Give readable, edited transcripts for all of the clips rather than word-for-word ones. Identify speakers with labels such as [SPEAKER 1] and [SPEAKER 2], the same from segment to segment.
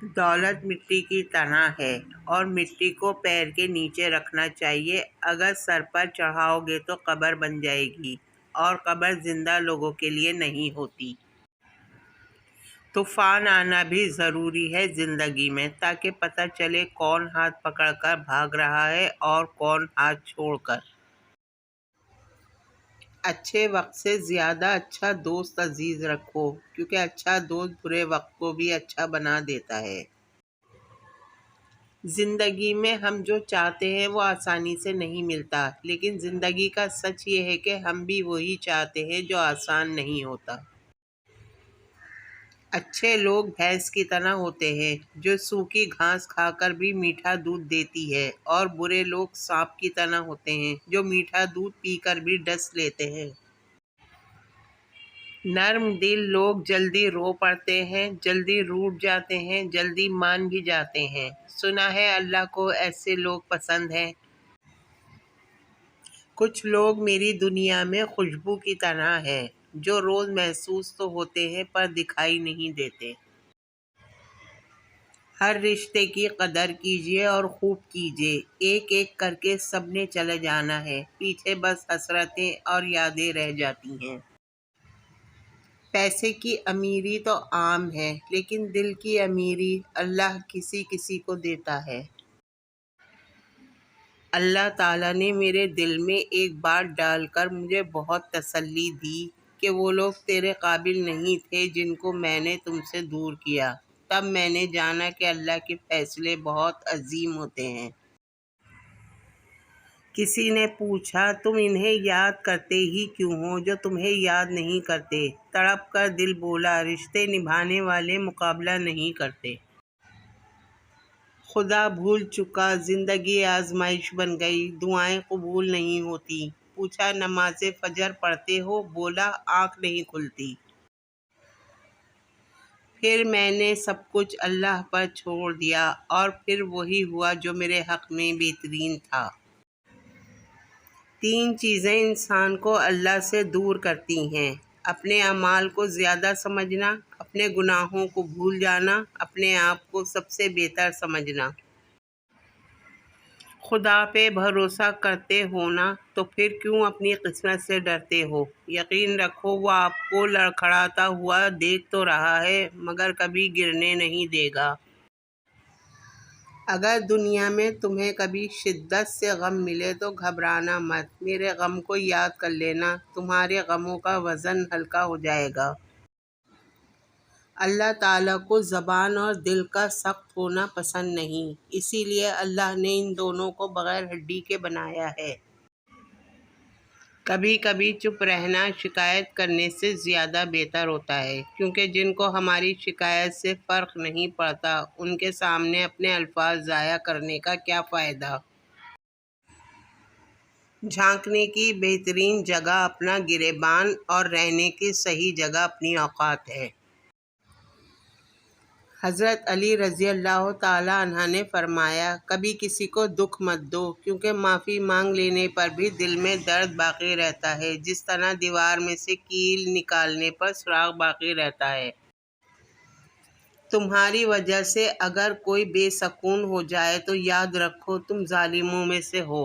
[SPEAKER 1] دولت مٹی کی طرح ہے اور مٹی کو پیر کے نیچے رکھنا چاہیے۔ اگر سر پر چڑھاؤ گے تو قبر بن جائے گی اور قبر زندہ لوگوں کے لیے نہیں ہوتی۔ طوفان آنا بھی ضروری ہے زندگی میں، تاکہ پتہ چلے کون ہاتھ پکڑ کر بھاگ رہا ہے اور کون ہاتھ چھوڑ کر۔ اچھے وقت سے زیادہ اچھا دوست عزیز رکھو، کیونکہ اچھا دوست برے وقت کو بھی اچھا بنا دیتا ہے۔ زندگی میں ہم جو چاہتے ہیں وہ آسانی سے نہیں ملتا، لیکن زندگی کا سچ یہ ہے کہ ہم بھی وہی چاہتے ہیں جو آسان نہیں ہوتا۔ اچھے لوگ بھینس کی طرح ہوتے ہیں جو سوکھی گھاس کھا کر بھی میٹھا دودھ دیتی ہے، اور برے لوگ سانپ کی طرح ہوتے ہیں جو میٹھا دودھ پی کر بھی ڈس لیتے ہیں۔ نرم دل لوگ جلدی رو پڑتے ہیں، جلدی روٹھ جاتے ہیں، جلدی مان بھی جاتے ہیں۔ سنا ہے اللہ کو ایسے لوگ پسند ہیں۔ کچھ لوگ میری دنیا میں خوشبو کی طرح ہیں، جو روز محسوس تو ہوتے ہیں پر دکھائی نہیں دیتے۔ ہر رشتے کی قدر کیجیے اور خوب کیجیے، ایک ایک کر کے سب نے چلے جانا ہے، پیچھے بس حسرتیں اور یادیں رہ جاتی ہیں۔ پیسے کی امیری تو عام ہے، لیکن دل کی امیری اللہ کسی کسی کو دیتا ہے۔ اللہ تعالیٰ نے میرے دل میں ایک بات ڈال کر مجھے بہت تسلی دی کہ وہ لوگ تیرے قابل نہیں تھے جن کو میں نے تم سے دور کیا۔ تب میں نے جانا کہ اللہ کے فیصلے بہت عظیم ہوتے ہیں۔ کسی نے پوچھا تم انہیں یاد کرتے ہی کیوں ہو جو تمہیں یاد نہیں کرتے؟ تڑپ کر دل بولا رشتے نبھانے والے مقابلہ نہیں کرتے۔ خدا بھول چکا، زندگی آزمائش بن گئی، دعائیں قبول نہیں ہوتی۔ پوچھا نماز فجر پڑھتے ہو؟ بولا آنکھ نہیں کھلتی۔ پھر میں نے سب کچھ اللہ پر چھوڑ دیا، اور پھر وہی ہوا جو میرے حق میں بہترین تھا۔ تین چیزیں انسان کو اللہ سے دور کرتی ہیں: اپنے اعمال کو زیادہ سمجھنا، اپنے گناہوں کو بھول جانا، اپنے آپ کو سب سے بہتر سمجھنا۔ خدا پہ بھروسہ کرتے ہو نا، تو پھر کیوں اپنی قسمت سے ڈرتے ہو؟ یقین رکھو وہ آپ کو لڑکھڑاتا ہوا دیکھ تو رہا ہے، مگر کبھی گرنے نہیں دے گا۔ اگر دنیا میں تمہیں کبھی شدت سے غم ملے تو گھبرانا مت، میرے غم کو یاد کر لینا، تمہارے غموں کا وزن ہلکا ہو جائے گا۔ اللہ تعالیٰ کو زبان اور دل کا سخت ہونا پسند نہیں، اسی لیے اللہ نے ان دونوں کو بغیر ہڈی کے بنایا ہے۔ کبھی کبھی چپ رہنا شکایت کرنے سے زیادہ بہتر ہوتا ہے، کیونکہ جن کو ہماری شکایت سے فرق نہیں پڑتا ان کے سامنے اپنے الفاظ ضائع کرنے کا کیا فائدہ۔ جھانکنے کی بہترین جگہ اپنا گریبان اور رہنے کی صحیح جگہ اپنی اوقات ہے۔ حضرت علی رضی اللہ تعالیٰ عنہ نے فرمایا کبھی کسی کو دکھ مت دو، کیونکہ معافی مانگ لینے پر بھی دل میں درد باقی رہتا ہے، جس طرح دیوار میں سے کیل نکالنے پر سراغ باقی رہتا ہے۔ تمہاری وجہ سے اگر کوئی بے سکون ہو جائے تو یاد رکھو تم ظالموں میں سے ہو۔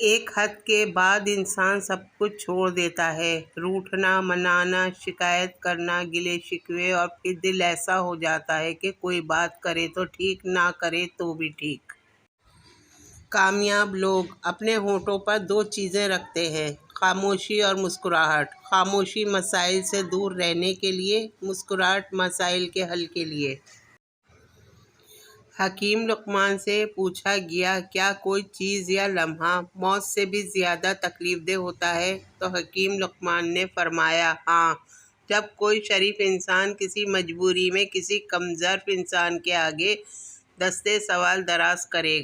[SPEAKER 1] ایک حد کے بعد انسان سب کچھ چھوڑ دیتا ہے، روٹھنا، منانا، شکایت کرنا، گلے شکوے، اور پھر دل ایسا ہو جاتا ہے کہ کوئی بات کرے تو ٹھیک، نہ کرے تو بھی ٹھیک۔ کامیاب لوگ اپنے ہونٹوں پر دو چیزیں رکھتے ہیں: خاموشی اور مسکراہٹ۔ خاموشی مسائل سے دور رہنے کے لیے، مسکراہٹ مسائل کے حل کے لیے۔ حکیم لقمان سے پوچھا گیا کیا کوئی چیز یا لمحہ موت سے بھی زیادہ تکلیف دہ ہوتا ہے؟ تو حکیم لقمان نے فرمایا ہاں، جب کوئی شریف انسان کسی مجبوری میں کسی کمظرف انسان کے آگے دستے سوال دراز کرے